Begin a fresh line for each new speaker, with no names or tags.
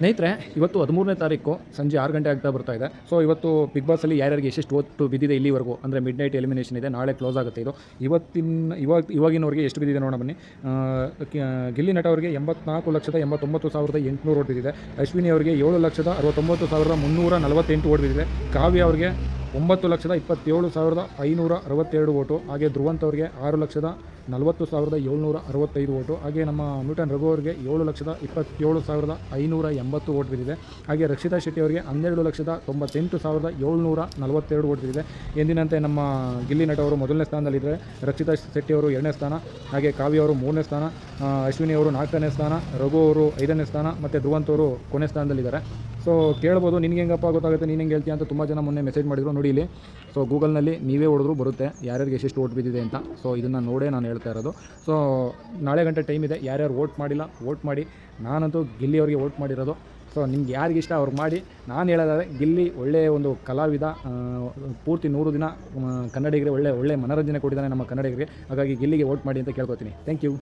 ಸ್ನೇಹಿತರೆ, ಇವತ್ತು 13ನೇ ತಾರೀಕು ಸಂಜೆ 6 ಗಂಟೆ ಆಗ್ತಾ ಬರ್ತಾ ಇದೆ. ಸೊ ಇವತ್ತು ಬಿಗ್ ಬಾಸಲ್ಲಿ ಯಾರ್ಯಾರಿಗೆ ಎಷ್ಟೆಷ್ಟು ಓಟು ಬಿದ್ದಿದೆ ಇಲ್ಲಿವರೆಗೂ ಅಂದರೆ ಮಿಡ್ ನೈಟ್ ಎಲಿಮಿನೇಷನ್ ಇದೆ, ನಾಳೆ ಕ್ಲೋಸ್ ಆಗುತ್ತೆ ಇದು. ಇವಾಗಿನವರೆಗೆ ಎಷ್ಟು ಬಿದ್ದಿದೆ ನೋಡೋಣ ಬನ್ನಿ. ಗಿಲ್ಲಿ ನಟ ಅವರಿಗೆ 84,89,800 ಓಟ್ ಬಿದ್ದಿದೆ. ಅಶ್ವಿನಿ ಅವರಿಗೆ 7,69,348 ಓಟ್ ಬಿದ್ದಿದೆ. ಕಾವ್ಯ ಅವರಿಗೆ 9,27,562 ಓಟು. ಹಾಗೆ ಧ್ರುವಂತ್ ಅವರಿಗೆ 6,40,765 ಓಟು. ಹಾಗೆ ನಮ್ಮ ನ್ಯೂಟನ್ ರಘು ಅವರಿಗೆ 7,27,580 ಓಟ್ ಬಿದ್ದಿದೆ. ಹಾಗೆ ರಕ್ಷಿತಾ ಶೆಟ್ಟಿ ಅವರಿಗೆ 12,98,742 ಓಟ್ ಬಿದ್ದಿದೆ. ಎಂದಿನಂತೆ ನಮ್ಮ ಗಿಲ್ಲಿ ನಟ ಅವರು ಮೊದಲನೇ ಸ್ಥಾನದಲ್ಲಿದ್ದರೆ, ರಕ್ಷಿತಾ ಶೆಟ್ಟಿ ಅವರು 2ನೇ ಸ್ಥಾನ, ಹಾಗೆ ಕಾವ್ಯ ಅವರು 3ನೇ ಸ್ಥಾನ, ಅಶ್ವಿನಿ ಅವರು 4ನೇ ಸ್ಥಾನ, ರಘು ಅವರು 5ನೇ ಸ್ಥಾನ ಮತ್ತು ಧ್ರುವಂತ್ ಅವರು ಕೊನೆ ಸ್ಥಾನದಲ್ಲಿದ್ದಾರೆ. ಸೊ ಕೇಳ್ಬೋದು, ನಿನಗೆ ಹೆಂಗಪ್ಪ ಗೊತ್ತಾಗುತ್ತೆ, ನೀನು ಹೆಂಗೆ ಹೇಳ್ತೀಯ ಅಂತ ತುಂಬ ಜನ ಮೊನ್ನೆ ಮೆಸೇಜ್ ಮಾಡಿದ್ರು ನೋಡಿ ಇಲ್ಲಿ. ಸೊ ಗೂಗಲ್ನಲ್ಲಿ ನೀವೇ ಹೊಡೆದ್ರು ಬರುತ್ತೆ ಯಾರ್ಯಾರಿಗೆ ಎಷ್ಟೆಷ್ಟು ಓಟ್ ಬಿದ್ದಿದೆ ಅಂತ. ಸೊ ಇದನ್ನು ನೋಡೇ ನಾನು ಹೇಳ್ತಾ ಇರೋದು. ಸೊ ನಾಳೆ ಗಂಟೆ ಟೈಮ್ ಇದೆ, ಯಾರ್ಯಾರು ವೋಟ್ ಮಾಡಿಲ್ಲ ವೋಟ್ ಮಾಡಿ. ನಾನಂತೂ ಗಿಲ್ಲಿ ಅವರಿಗೆ ವೋಟ್ ಮಾಡಿರೋದು. ಸೊ ನಿಮ್ಗೆ ಯಾರಿಗಿಷ್ಟ ಅವ್ರು ಮಾಡಿ. ನಾನು ಹೇಳೋದಾದರೆ ಗಿಲ್ಲಿ ಒಳ್ಳೆಯ ಒಂದು ಕಲಾವಿದ, ಪೂರ್ತಿ 100 ದಿನ ಕನ್ನಡಿಗರಿಗೆ ಒಳ್ಳೆ ಮನೋರಂಜನೆ ಕೊಟ್ಟಿದ್ದಾನೆ ನಮ್ಮ ಕನ್ನಡಿಗರಿಗೆ. ಹಾಗಾಗಿ ಗಿಲ್ಲಿಗೆ ವೋಟ್ ಮಾಡಿ ಅಂತ ಕೇಳ್ಕೊತೀನಿ. Thank you.